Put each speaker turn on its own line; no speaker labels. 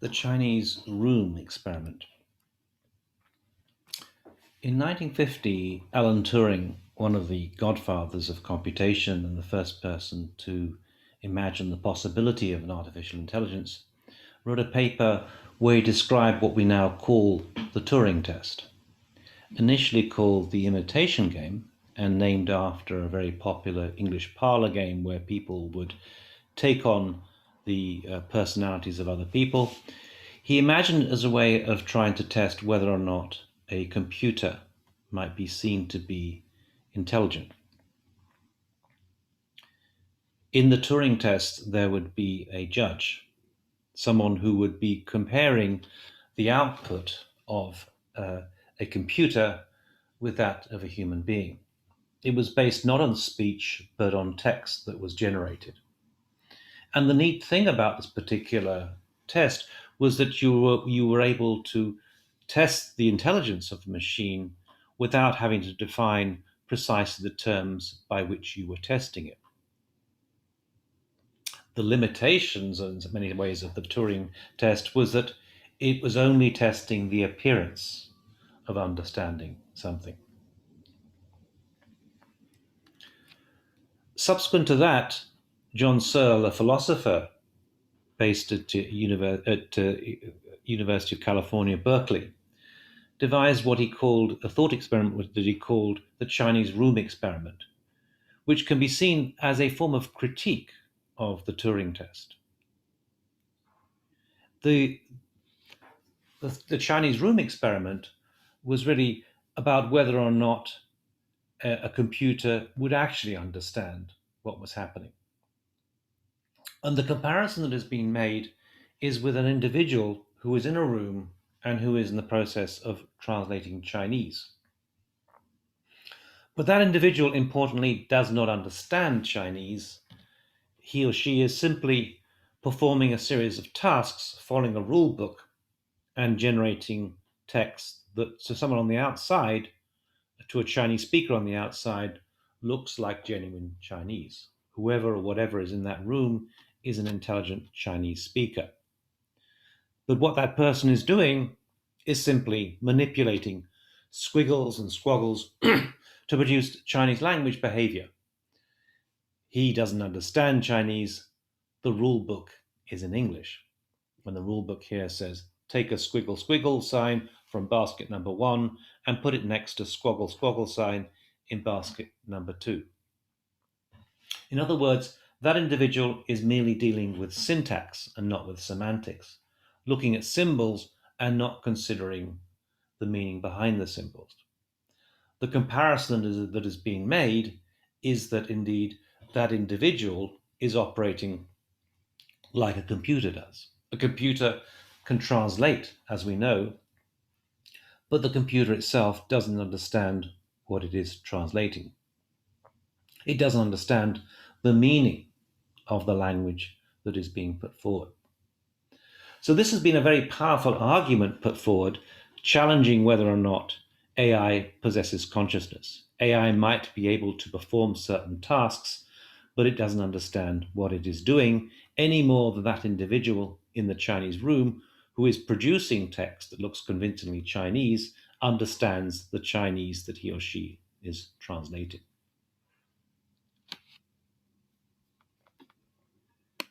The Chinese room experiment. In 1950, Alan Turing, one of the godfathers of computation and the first person to imagine the possibility of an artificial intelligence, wrote a paper where he described what we now call the Turing test. Initially called the imitation game and named after a very popular English parlor game where people would take on the personalities of other people, he imagined it as a way of trying to test whether or not a computer might be seen to be intelligent. In the Turing test, there would be a judge, someone who would be comparing the output of a computer with that of a human being. It was based not on speech, but on text that was generated. And the neat thing about this particular test was that you were able to test the intelligence of the machine without having to define precisely the terms by which you were testing it. The limitations, in many ways, of the Turing test was that it was only testing the appearance of understanding something. Subsequent to that, John Searle, a philosopher based at University of California, Berkeley, devised what he called a thought experiment that he called the Chinese room experiment, which can be seen as a form of critique of the Turing test. The Chinese room experiment was really about whether or not a computer would actually understand what was happening. And the comparison that has been made is with an individual who is in a room and who is in the process of translating Chinese. But that individual, importantly, does not understand Chinese. He or she is simply performing a series of tasks, following a rule book, and generating text that to someone on the outside, to a Chinese speaker on the outside, looks like genuine Chinese. Whoever or whatever is in that room is an intelligent Chinese speaker. But what that person is doing is simply manipulating squiggles and squaggles to produce Chinese language behavior. He doesn't understand Chinese. The rule book is in English. When the rule book here says, take a squiggle squiggle sign from basket number 1 and put it next to squoggle squoggle sign in basket number 2. In other words, that individual is merely dealing with syntax and not with semantics, looking at symbols and not considering the meaning behind the symbols. The comparison that is being made is that indeed that individual is operating like a computer does. A computer can translate, as we know, but the computer itself doesn't understand what it is translating. It doesn't understand the meaning of the language that is being put forward. So this has been a very powerful argument put forward, challenging whether or not AI possesses consciousness. AI might be able to perform certain tasks, but it doesn't understand what it is doing any more than that individual in the Chinese room who is producing text that looks convincingly Chinese understands the Chinese that he or she is translating.